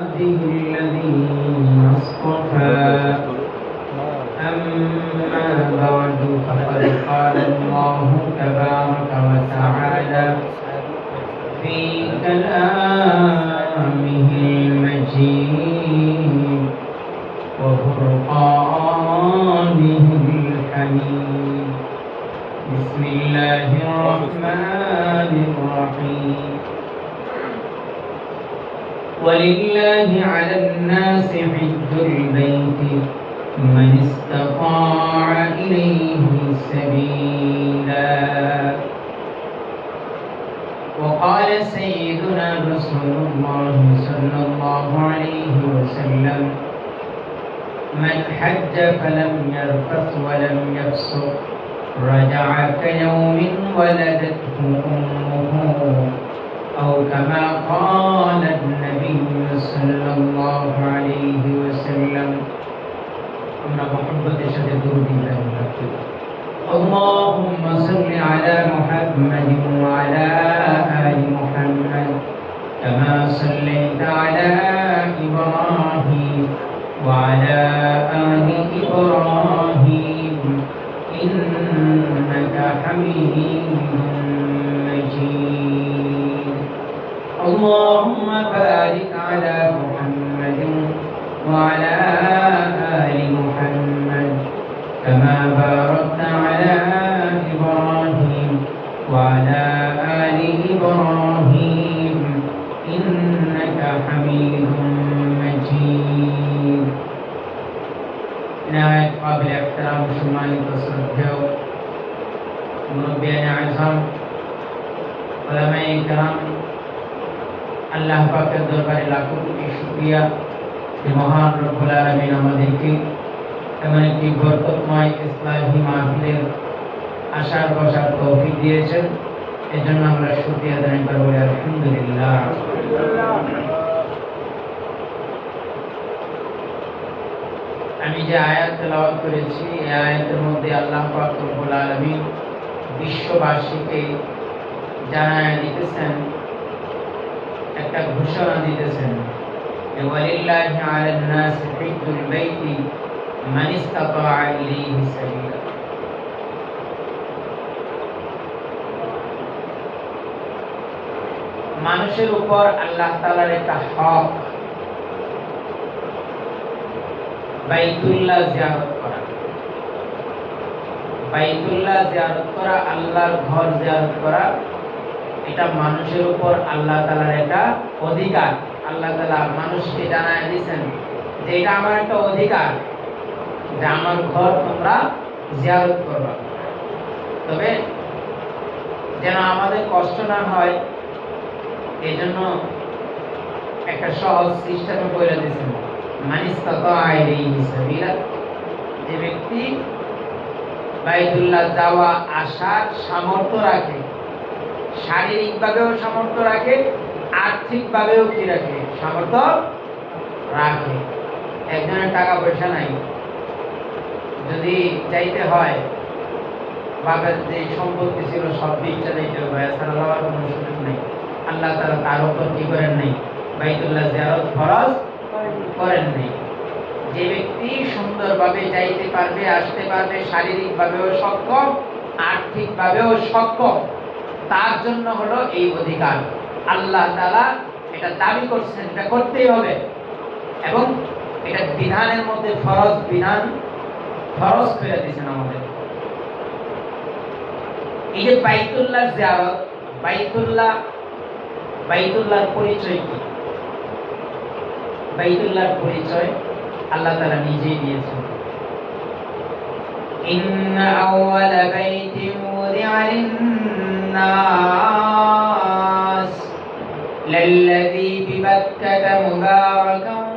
الذي اصطفى أما بعد فقد قال الله تبارك وتعالى في كلامه المجيد وفرقانه الحميد بسم الله الرحمن الرحيم ولله على الناس حج البيت من استطاع إليه سبيلا وقال سيدنا رسول الله صلى الله عليه وسلم من حج فلم يرفث ولم يفسق رجع كيوم ولدته أمه أو كما قال النبي صلى الله عليه وسلم محمد شهد اللهم صل على محمد وعلى آل محمد كما صليت على إبراهيم وعلى آل إبراهيم إنك حميد مجيد اللهم بارك على محمد وعلى آل محمد كما باركت على إبراهيم وعلى آل إبراهيم إنك حميد مجيد نهاية قابل احترام সম্মানিত শ্রদ্ধেয় মুরব্বিয়ান আযম উলামায়ে কেরাম আল্লাহ পাকের দরবারে লাখো কোটি শুকরিয়া যে মহান রব্বুল আলামিন আমাদেরকে এমন একটি বরকতময় ইসলামী মাহফিলের আশার বসার তৌফিক দিয়েছেন এজন্য আমরা শুকরিয়া আদায় করব আলহামদুলিল্লাহ আমি যে আয়াত তেলাওয়াত করেছি এই আয়াতের মধ্যে আল্লাহ পাক রব্বুল আলামিন বিশ্ববাসীকে জানায় দিতেছেন একটা ঘোষণা দিতেছেন যে ওয়ালিল্লাহি আলান নাস হিজ্জুল বাইতি মান ইসতাতা ইলাইহি সাবিলা মানুষের উপর আল্লাহ তাআলার একটা হক বাইতুল্লাহ জিয়ারত করা বাইতুল্লাহ জিয়ারত করা আল্লাহর ঘর জিয়ারত করা এটা মানুষের উপর আল্লাহ তাআলার একটা অধিকার আল্লাহ তাআলা মানুষকে জানায় দিয়েছেন যে এটা আমার একটা অধিকার যে আমার ঘর তোমরা জিয়ারত করবা তবে যেন আমাদের কষ্ট না হয় এইজন্য একটা সহজ সিস্টেমে বলে দিয়েছেন মানিস্তাতা ইলাইহি সাবিলা যে ব্যক্তি বাইতুল্লাহ যাওয়া আসার সামর্থ্য রাখে শারীরিকভাবেও সামর্থ্য রাখে আর্থিকভাবেও কি রাখে সামর্থ্য রাখে একজনের টাকা পয়সা নাই যদি চাইতে হয় বাবার যে সম্পত্তি ছিল সব বিচ্ছা দিতে হবে এছাড়া যাওয়ার কোনো সুযোগ নেই আল্লাহ তাআলা তার উপর কি করেন নাই বাইতুল্লাহ জিয়ারত ফরজ করেন নাই যে ব্যক্তি সুন্দরভাবে যাইতে পারবে আসতে পারবে শারীরিকভাবেও সক্ষম আর্থিকভাবেও সক্ষম তার জন্য হলো এই অধিকার আল্লাহ তাআলা এটা দাবি করছেন এটা করতেই হবে এবং এটা বিধানের মধ্যে ফরজ বিধান ফরজ করে দিয়েছেন আমাদের এই যে বাইতুল্লাহ জিয়ারত বাইতুল্লাহর পরিচয় কি বাইতুল্লাহর পরিচয় আল্লাহ তাআলা নিজেই দিয়েছেন ইন্না আউওয়ালা বাইতিন উযিআ লিন-নাস লাল্লাযী বিবাক্কাতা মুবারাকান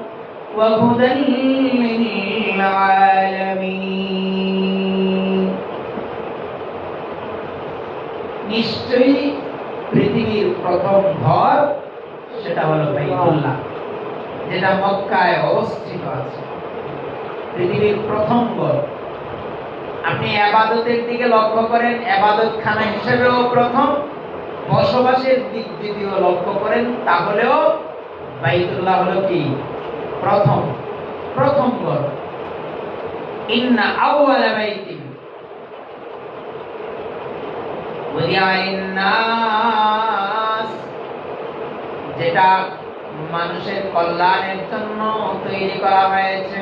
ওয়া হুদাল লিল-আলামিন নিশ্চয়ই পৃথিবীর প্রথম ঘর সেটা হলো বাইতুল্লাহ যেটা মক্কায় অবস্থিত আছে পৃথিবীর প্রথম ঘর আপনি ইবাদতের দিকে লক্ষ্য করেন ইবাদতখানা হিসেবেও প্রথম বসবাসের দিক যদিও লক্ষ্য করেন তাহলেও বাইতুল্লাহ হলো কি প্রথম প্রথম ঘর। ইন্না আউওয়ালা বাইতিন উদিআ লিন-নাস, যেটা মানুষের কল্যাণের জন্য তৈরি করা হয়েছে।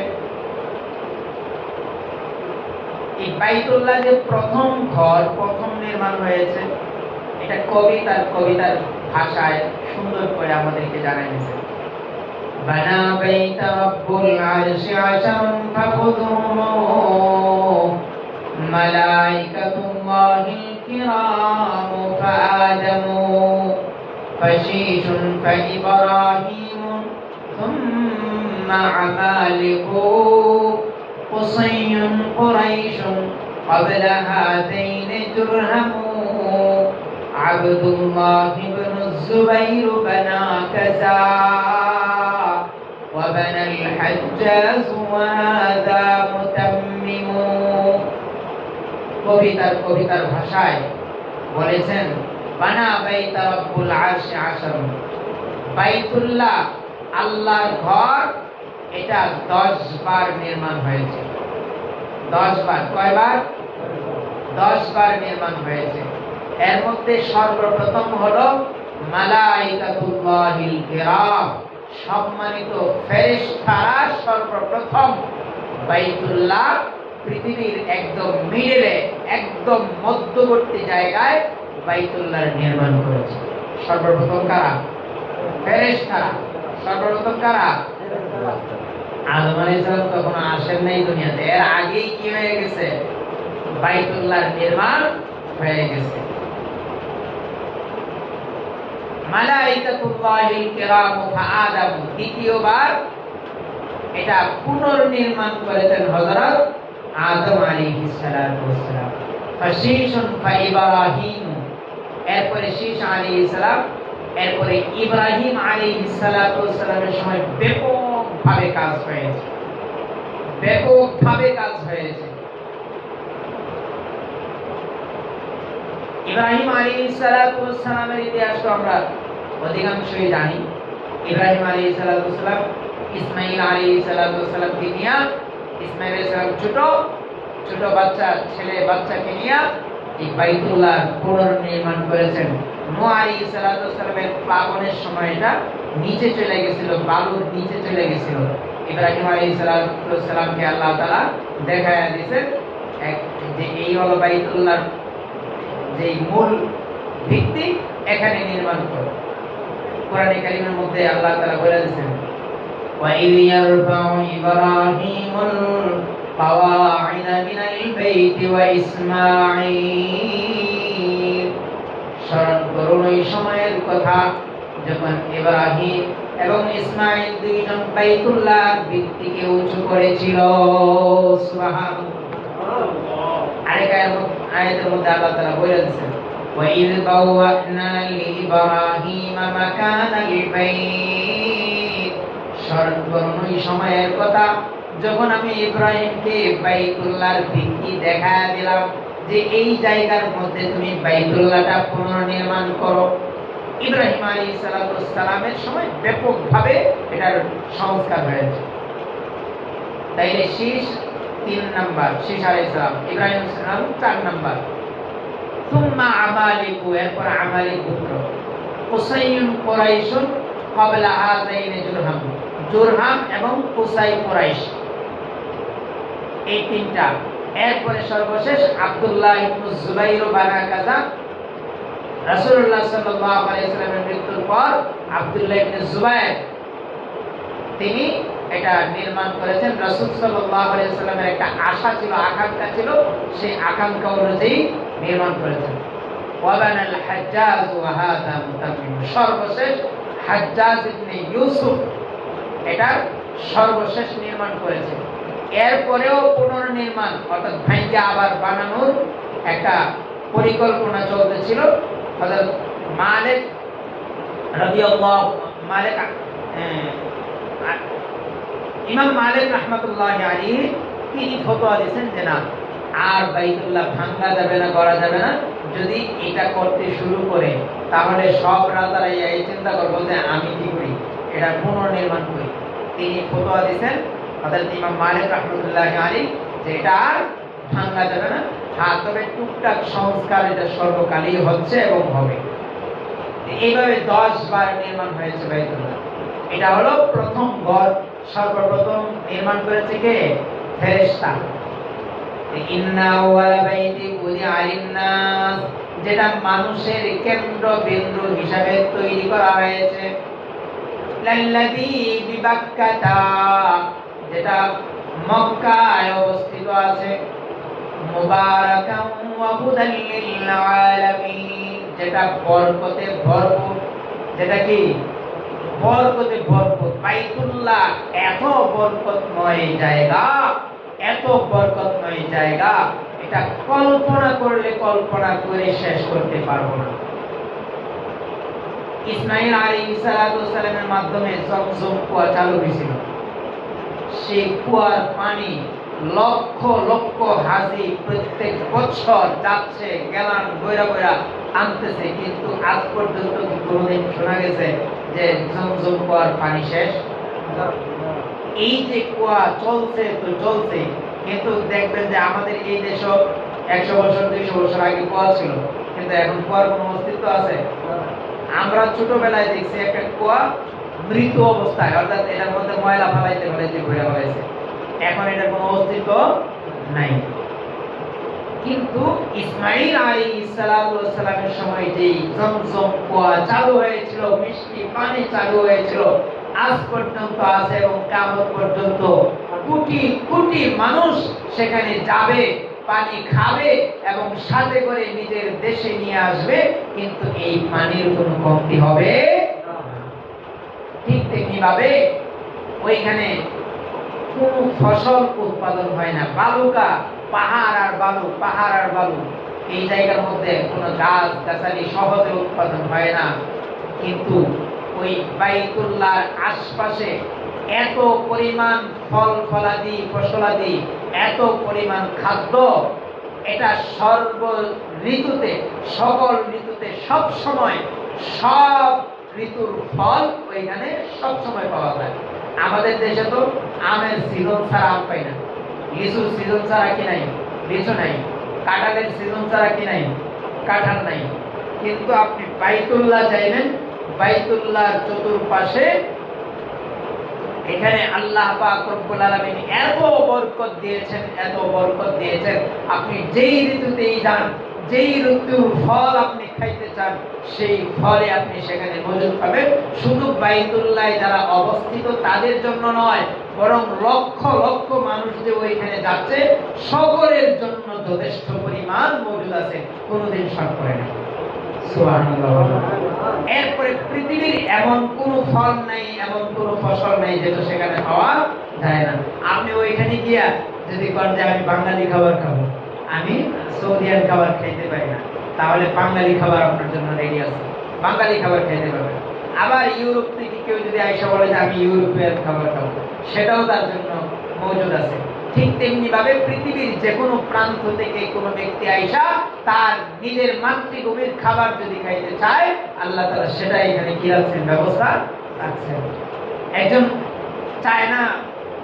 এই বাইতুল্লাহ যে প্রথম ঘর, প্রথম নির্মাণ হয়েছে, এটা কবিতার ভাষায় সুন্দর করে আমাদেরকে জানাইছে। বানা বাইতা রাব্বুল আরশি আশারান ফাখুযুহু মালাইকাতুল্লাহিল কিরাম ফাআদামু ফাশীশুন ফাইব্রাহিমু থুম্মা আমালিকু কুসাইয়ুন কুরাইশুন ক্বাবলা হাযাইনি জুরহামু আবদুল্লাহ ইবনে যুবাইর বানা কাযা ওয়া বানাল হাজ্জাজ ওয়া হাযা মুতাম্মিমু। কবিতার ভাষায় বলেছেন বানা বাইতা রাব্বুল আরশি আশারান, বাইতুল্লাহ আল্লাহর ঘর, এটা 10 বার নির্মাণ হয়েছে। 10 বার, কয়বার? 10 বার নির্মাণ হয়েছে। এর মধ্যে সর্বপ্রথম হলো মালাইকাতুল্লাহিল কিরাম, সম্মানিত ফেরেশতারা সর্বপ্রথম বাইতুল্লাহ পৃথিবীর একদম মিডলে, একদম মধ্যবর্তী জায়গায় বাইতুল্লাহর নির্মাণ করেছে। সর্বপ্রথম কারা? ফেরেশতারা। সর্বপ্রথম কারা? আদম আলাইহিস সালাম তখন আসেন নাই দুনিয়াতে, এর আগেই কি হয়ে গেছে? বাইতুল্লাহর নির্মাণ হয়ে গেছে। মালাইকাতুল্লাহিল কিরাম ফাআদামু, দ্বিতীয়বার এটা পুনর্নির্মাণ করেছেন হযরত আদম আলাইহিস সালাতু ওয়াস সালাম। ফাশীশুন ফাইব্রাহিম, এরপরে শীশ আলাইহিস সালাম, এরপরে ইব্রাহিম আলাইহিস সালাতু ওয়াস সালামের সময় ব্যাপকভাবে কাজ হয়েছে, ব্যাপকভাবে কাজ হয়েছে। ইব্রাহিম আলাইহিস সালাতু ওয়াস সালামের ইতিহাস তো আমরা অধিকাংশই জানি। ইব্রাহিম আলাইহিস সালাতু ওয়াস সালাম ইসমাঈল আলাইহিস সালাতু ওয়াস সালামকে নিয়ে, ইসমাঈল আলাইহিস সালাম ছোট বাচ্চাকে নিয়ে এই বাইতুল্লাহ পুনর্নির্মাণ করেছেন। নূহ আলাইহিস সালাতু ওয়াস সালামের প্লাবনের সময় এটা নিচে চলে গেছিল, বালুর নিচে চলে গেছিল। ইব্রাহিম আলাইহিস সালাতু ওয়াস সালামকে আল্লাহ তাআলা দেখায়া দিয়েছেন যে এই হলো বাইতুল্লাহর যে মূল ভিত্তি, এখানে নির্মাণ করো। কোরআনে কারীমের মধ্যে আল্লাহ তাআলা বলে দিয়েছেন وَإِذْ يَرْفَعُ إِبْرَاهِيمُ الْقَوَاعِدَ مِنَ الْبَيْتِ وَإِسْمَاعِيلُ, স্মরণ করুন ওই সময়ের কথা যখন ইব্রাহিম এবং ইসমাঈল দুইজন বাইতুল্লাহর ভিত্তিকে উঁচু করেছিল। সুবহানাল্লাহ। আয়াতের মধ্যে আল্লাহ তাআলা বলে দিয়েছেন وَإِذْ بَوَّأْنَا لِإِبْرَاهِيمَ مَكَانَ الْبَيْتِ, স্মরণ করুন ওই সময়ের কথা যখন আমি ইব্রাহিমকে বাইতুল্লাহর ভিত্তি দেখায়া দিলাম যে এই জায়গার মধ্যে তুমি বাইতুল্লাহটা পুনর্নির্মাণ করো। ইব্রাহিম আলাইহিস সালাতু ওয়াস সালামের সময় ব্যাপকভাবে এটার সংস্কার হয়েছে। তাইলে শীশ 3 নাম্বার, শীশ আলাইহিস সালাম, ইব্রাহিম আলাইহিস সালাম 4 নাম্বার। সুম্মা আমালিকু, এরপর আমালিক পুত্র, কুসাইয়ুন কুরাইশুন ক্বাবলা হাযাইনি জুরহাম, জুরহাম এবং কুসাই কুরাইশ, এই তিনটা। এরপরে সর্বশেষ আব্দুল্লাহ ইবনে যুবাইর বানা কাযা। রাসূলুল্লাহ সাল্লাল্লাহু আলাইহি ওয়াসাল্লামের মৃত্যুর পর আব্দুল্লাহ ইবনে যুবাইর তিনি এটা নির্মাণ করেছেন। রাসূল সাল্লাল্লাহু আলাইহি ওয়াসাল্লামের একটা আশা ছিল, আকাঙ্ক্ষা ছিল, সেই আকাঙ্ক্ষা অনুযায়ী নির্মাণ করেছেন। ওয়া বানাল হাজ্জাজ ওয়া হাযা মুতাম্মিম, সর্বশেষ হাজ্জাজ ইবনে ইউসুফ এটা সর্বশেষ নির্মাণ করেছে। এরপরেও পুনর্নির্মাণ অর্থাৎ ভাঙ্গে আবার বানানোর একটা পরিকল্পনা চলতেছিল। হযরত মালিক রাদিয়াল্লাহু ইমাম মালিক রাহমাতুল্লাহি আলাইহি তিনি ফতোয়া দিয়েছেন যে না, আর বাইতুল্লাহ ভাঙা যাবে না, করা যাবে না। যদি এটা করতে শুরু করে তাহলে সব রাজারা এই চিন্তা করবো যে আমি কি করি, এটা পুনর্নির্মাণ করি। তিনি ফতোয়া দিয়েছেন হযরত ইমাম মালিক রাহমাতুল্লাহি আলাইহি যে এটা আর ভাঙা যাবে না, হ্যাঁ তবে টুকটাক সংস্কার এটা সর্বকালই হচ্ছে এবং হবে। এইভাবে 10 বার নির্মাণ হয়েছে বাইতুল্লাহ। এটা হলো প্রথম ঘর, সর্বপ্রথম নির্মাণ করেছে কে? ফেরেশতা। ইন্না আউয়ালা বাইতি বুদিআ লিন-নাস, যেটা মানুষের কেন্দ্রবিন্দু হিসাবে তৈরি করা হয়েছে। লাল্লাযী বিবাক্কাতা, যেটা মক্কায় অবস্থিত আছে। মুবারাকান ওয়া হুদাল লিল আলামিন, যেটা বরকতে ভরপুর। যেটা কি? বরকতে ভরপুর। বাইতুল্লাহ এত বরকতময় জায়গা, এত বরকতময় জায়গা, এটা কল্পনা করলে কল্পনা করে শেষ করতে পারবো না। ইসমাঈল আলাইহিস সালামের মাধ্যমে জমজম কুয়া চালু হয়েছিল। সেই কুয়ার পানি লক্ষ লক্ষ হাজি প্রত্যেক বছর যাচ্ছে, গেলান বইরা বইরা আনতেছে, কিন্তু আজ পর্যন্ত কি কোনোদিন শোনা গেছে যে জমজম কুয়ার পানি শেষ? এই যে কুয়া চলছে তো চলছে, কিন্তু দেখবেন যে আমাদের এই দেশও 100 বছর 200 বছর আগে কুয়া ছিল, কিন্তু এখন কুয়ার কোনো অস্তিত্ব আছে? আমরা ছোটবেলায় দেখছি একটা কুয়া মৃত অবস্থায়, অর্থাৎ এটার মধ্যে ময়লা ফালাইতে ফালাইতে ঘুরে ফেলাইছে, এখন এটার কোনো অস্তিত্ব নাই। কিন্তু ইসমাঈল আলাইহিস সালামের সময় যে জমজম কুয়া চালু হয়েছিল, মিষ্টি পানি চালু হয়েছিল, আজ পর্যন্ত আছে এবং কিয়ামত পর্যন্ত কোটি কোটি মানুষ সেখানে যাবে, পানি খাবে এবং সাথে করে নিজের দেশে নিয়ে আসবে, কিন্তু এই পানির কোনো কমতি হবে না। ঠিক তেমনি ভাবে ওইখানে কোনো ফসল উৎপাদন হয় না, বালুকা, পাহাড় আর বালু, পাহাড় আর বালু। এই জায়গার মধ্যে কোনো গাছ গাছালি সহজে উৎপাদন হয় না, কিন্তু ওই বাইতুল্লাহর আশপাশে এত পরিমাণ ফল ফলাদি ফসলাদি, এত পরিমাণ খাদ্য, এটা সর্ব ঋতুতে, সকল ঋতুতে, সব সময়, সব ঋতুর ফল ওইখানে সব সময় পাওয়া যায়। আমাদের দেশে তো আমের সিজন ছাড়া আম পাই না, লিচুর সিজন ছাড়া কি নাই? লিচু নাই, কাঁঠালের সিজন ছাড়া কি নাই? কাঁঠাল নাই। কিন্তু আপনি বাইতুল্লাহ যাইবেন, বাইতুল্লাহর চতুর্পাশে এখানে আল্লাহ পাক রব্বুল আলামিন এত বরকত দিয়েছেন, এত বরকত দিয়েছেন, আপনি যেই ঋতুতেই যান, যেই ঋতুর ফল আপনি খাইতে চান, সেই ফলে আপনি সেখানে মজুদ পাবেন। শুধু বাইতুল্লাহ যারা অবস্থিত তাদের জন্য নয়, বরং লক্ষ লক্ষ মানুষ যে ওইখানে যাচ্ছে, সকলের জন্য যথেষ্ট পরিমাণ মজুদ আছে, কোনোদিন শর্ট করে না। সুবহানাল্লাহ। এরপরে পৃথিবীর এমন কোন ফল নাই, এমন কোন ফসল নাই যেটা সেখানে পাওয়া যায় না। আপনি ওইখানে গিয়া যদি কোন যে আমি বাঙালি খাবার খাবো, আমি সৌদিয়ান খাবার খাইতে পারি না, তাহলে বাঙালি খাবার আপনার জন্য রেডি আছে, বাঙালি খাবার খাইতে পারবেন। আবার ইউরোপ থেকে কেউ যদি আইসা বলে যে আমি ইউরোপিয়ান খাবার খাবো, সেটাও তার জন্য মজুদ আছে। ঠিক তেমনি ভাবে পৃথিবীর যে কোনো প্রান্ত থেকে কোনো ব্যক্তি আইসা তার নিজের মাতৃভূমির খাবার যদি খাইতে চায়, আল্লাহ তাআলা সেটা এখানে কি রাখছেন? ব্যবস্থা রাখছেন। একজন চায়না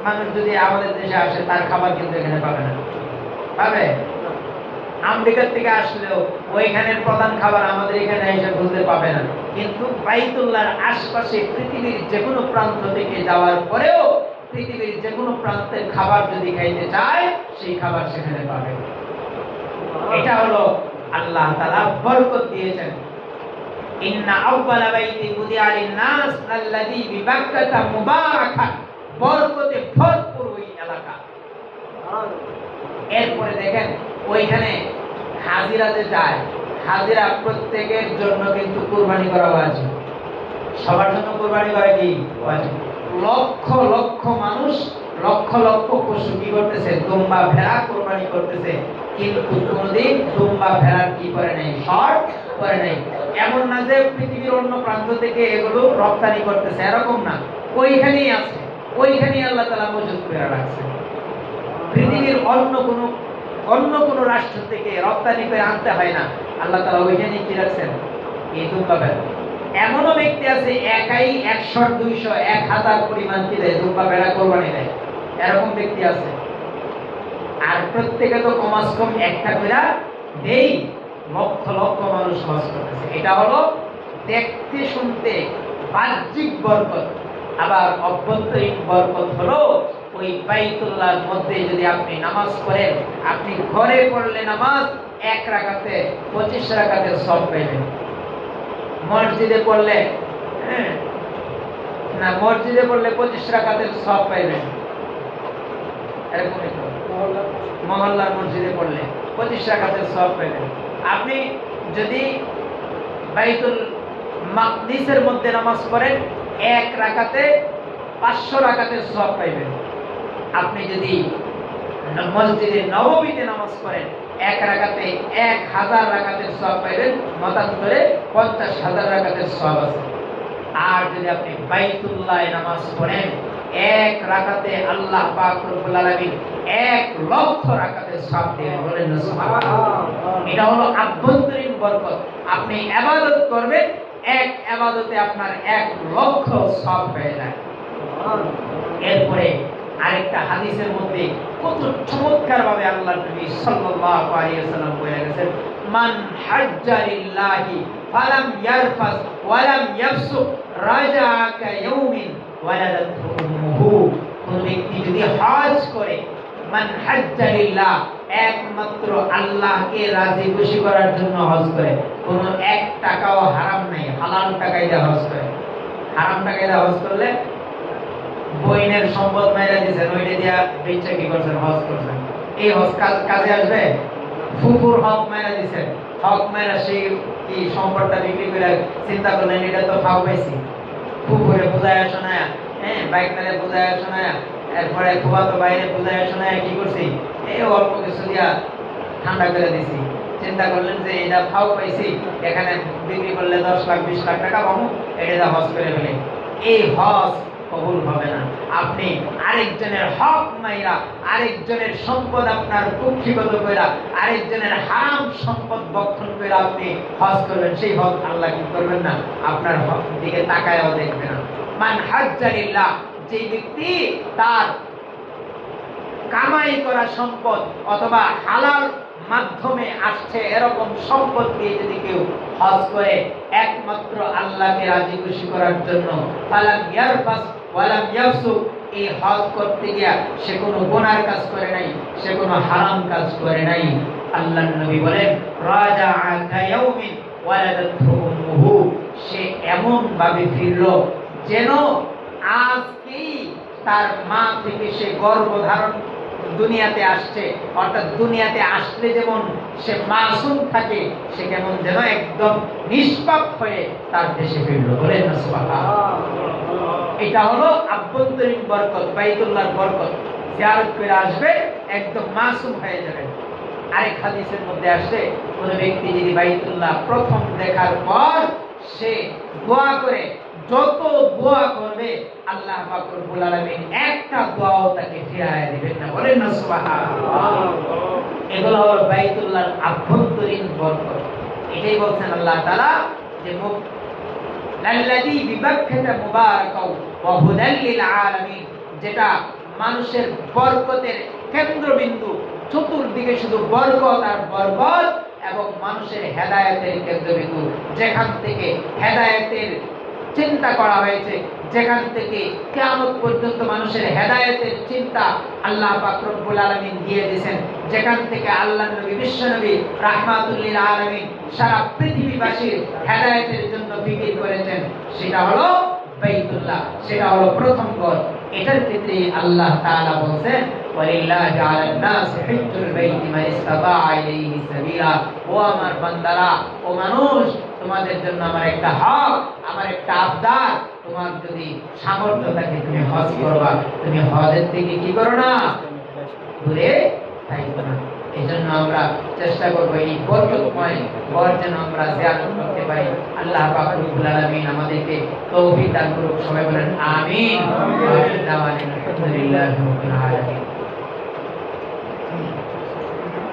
মানুষ যদি আমাদের দেশে আসে, তার খাবার কিন্তু এখানে পাবে না, পাবে? আমেরিকার থেকে আসলেও ওইখানের প্রধান খাবার আমাদের এখানে এসে বলতে পাবে না। কিন্তু বাইতুল্লাহর আশপাশে পৃথিবীর যে কোনো প্রান্ত থেকে যাওয়ার পরেও পৃথিবীর যে কোনো প্রান্তের খাবার যদি খাইতে চায়, সেই খাবার সেখানে পাবে। এটা হলো আল্লাহ তাআলা বরকত দিয়েছেন। ইন্না আউয়ালা বাইতি বুদিআ লিন-নাস আল্লাযী বিবাক্কাতা মুবারাকান, বরকতে ভরপুর ওই এলাকা। এরপরে দেখেন ওইখানে হাজিরা যে যায়, হাজিরা প্রত্যেকের জন্য কিন্তু কুরবানি করা ওয়াজিব। সবার জন্য কুরবানি করা কি ওয়াজিব? লক্ষ লক্ষ মানুষ, লক্ষ লক্ষ পশু কি করতেছে? দুম্বা ভেড়া কুরবানি করতেছে, কিন্তু কোনদিন দুম্বা ভেড়ার কি করে নাই? শর্ট করে নাই। এমন না যে পৃথিবীর অন্য প্রান্ত থেকে এগুলো রপ্তানি করতেছে, এরকম না, ওইখানেই আছে, ওইখানেই আল্লাহ তাআলা মজুদ করে রাখছে। পৃথিবীর অন্য কোনো রাষ্ট্র থেকে রপ্তানি করে আনতে হয় না, আল্লাহ তাআলা ওইখানেই কি রাখছেন? এই দুম্বা ভেড়া। এমনও ব্যক্তি আছে একাই 100 200 1000 পরিমাণ কি দেয়, দুম্বা বেড়া কোরবানি দেয়, এরকম ব্যক্তি আছে। আর প্রত্যেকে তো কমাস কম একটা করে দেই, লক্ষ লক্ষ মানুষ হজ করতেছে। এটা হলো দেখতে শুনতে বাহ্যিক বরকত। আবার অভ্যন্তরীণ বরকত হলো ওই বাইতুল্লাহর মধ্যে যদি আপনি নামাজ পড়েন, আপনি ঘরে পড়লে নামাজ 1 রাকাতে 25 রাকাতের সওয়াব পাবেন। মসজিদে পড়লে না, মসজিদে পড়লে 25 রাকাতের সওয়াব পাবেন। এরকমই তো মহল্লার মসজিদে পড়লে 25 রাকাতের সওয়াব পাবেন। আপনি যদি বাইতুল মাকদিসের মধ্যে নামাজ পড়েন 1 রাকাতে 500 রাকাতের সওয়াব পাবেন। আপনি যদি মসজিদে নববীতে নামাজ পড়েন 1 রাকাতে 1000 রাকাতের সওয়াব পাবেন, মতান্তরে 50000 রাকাতের সওয়াব আছে। আর যদি আপনি বাইতুল্লাহে নামাজ পড়েন 1 রাকাতে আল্লাহ পাক রব্বুল আলামিন 1 লক্ষ রাকাতের সওয়াব দেবেন। বলেন না সুবহানাল্লাহ। এটা হলো আভ্যন্তরীণ বরকত। আপনি ইবাদত করবেন, এক ইবাদতে আপনার 1 লক্ষ সওয়াব হয়ে যায়। এরপরে আরেকটা হাদিসের মধ্যে কত চমৎকার ভাবে আল্লাহর নবী সাল্লাল্লাহু আলাইহি ওয়াসাল্লাম বলে গেছেন, মান হাজ্জা লিল্লাহি ফালাম ইয়ারফাস ওয়ালাম ইয়াফসুক রাজাআ কায়াউমিন ওয়ালাদাতহু উম্মুহু। কোন ব্যক্তি যদি হজ করে, মান হাজ্জা লিল্লাহ, একমাত্র আল্লাহকে রাজি খুশি করার জন্য হজ করে, কোন 1 টাকাও হারাম নাই, হালাল টাকায় দিয়ে হজ করে। হারাম টাকায় দিয়ে হজ করলে বইনের সম্পদ মাইরা দিয়েছেন, ওইটা দিয়া বেচা কি করছেন, হজ করছেন, এই হজ কাজে আসবে? ফুফুর হক মাইরা দিয়েছেন, হক মাইরা সেই কি সম্পদটা বিক্রি করে চিন্তা করলেন এটা তো ফাও পাইছি, ফুফুরে বুঝায় শোনায়া, বাইক নালে বুঝায় শোনায়া, এরপরে ফুফাতো বাইরে বুঝায় শোনায়া কি করছি, এই অল্প কিছু দিয়া ঠান্ডা করে দিছি। চিন্তা করলেন যে এটা ফাও পাইছি, এখানে বিক্রি করলে 10 লাখ 20 লাখ টাকা পাবো, এটা হজ করে ফেলে। এই হজ কবুল হবে না। আপনি আরেকজনের হক মাইরা, আরেকজনের সম্পদ আপনার কুক্ষিগত কইরা, আরেকজনের হারাম সম্পদ ভক্ষণ কইরা আপনি হজ করবেন, সেই হজ আল্লাহ কি করবেন না, আপনার হক দিকে তাকায়ও দেখবে না। মান হাজ্জা লিল্লাহ, যে ব্যক্তি তার কামাই করা সম্পদ অথবা হালাল মাধ্যমে আসছে এরকম সম্পদ দিয়ে যদি কেউ হজ করে একমাত্র আল্লাহকে রাজি খুশি করার জন্য, ফালাম ইয়ারফাস ওয়ালাম ইয়াফসুক, এই হজ করতে গিয়া সে কোনো গুনার কাজ করে নাই, সে কোনো হারাম কাজ করে নাই। আল্লাহর নবী বলেন, রাজাআ কায়াউমিন ওয়ালাদাতহু উম্মুহু, সে এমন ভাবে ফিরলো যেন আজকেই তার মা থেকে সে গর্ভধারণ দুনিয়াতে আসছে। অর্থাৎ দুনিয়াতে আসলে যেমন সে মাসুম থাকে, সে কেমন যেন একদম নিষ্পাপ হয়ে তার দেশে ফিরল। বলেন না সুবহানাল্লাহ। এটা হলো আভ্যন্তরীণ বরকত, বাইতুল্লাহর বরকত। জিয়ারত করে আসবে, একদম মাসুম হয়ে যাবে। আরেক হাদিসের মধ্যে আসছে, কোন ব্যক্তি যদি বাইতুল্লাহ প্রথম দেখার পর সে দোয়া করে, যত দোয়া করবে আল্লাহ পাক রব্বুল আলামিন একটা দোয়াও তাকে ফিরায় দিবেন না। বলেন না সুবহানাল্লাহ। এগুলো হলো বাইতুল্লাহর আভ্যন্তরীণ বরকত। এটাই বলছেন আল্লাহ তাআলা যে লাল্লাযী বিবাক্কাতা মুবারাকাও ওয়া হুদাল লিল আলামিন, যেটা মানুষের বরকতের কেন্দ্রবিন্দু, চতুর্দিকে শুধু বরকত আর বরকত, এবং মানুষের হেদায়েতের কেন্দ্রবিন্দু, যেখান থেকে হেদায়েতের চিন্তা করা হয়েছে, যেখান থেকে কিয়ামত পর্যন্ত মানুষের হেদায়েতের চিন্তা আল্লাহ পাক রব্বুল আলামিন দিয়ে দিয়েছেন, যেখান থেকে আল্লাহর নবী বিশ্বনবী রাহমাতুল লিল আলামিন সারা পৃথিবীবাসীর হেদায়েতের জন্য ফিকির করেছেন, সেটা হলো বাইতুল্লাহ, সেটা হলো প্রথম ঘর। এটার ক্ষেত্রে আল্লাহ তাআলা বলেন, ওয়ালিল্লাহি আলান নাস হিজ্জুল বাইতি মান ইসতাতাআ ইলাইহি সাবিলা। ও আমার বান্দারা, ও মানুষ, তোমাদের জন্য আমার একটা হক, আমার একটা আবদার, তোমার যদি সামর্থ্য থাকে তুমি হজ করবা, তুমি হজের থেকে কি করো না, দূরে থাকবে না। এজন্য আমরা চেষ্টা করব এই বরকতময় ঘর যেন আমরা জিয়ারত করতে পারি। আল্লাহ পাক রব্বুল আলামিন আমাদেরকে তৌফিক দান করুক। সবাই বলেন আমিন। আলহামদুলিল্লাহি রাব্বিল আলামিন।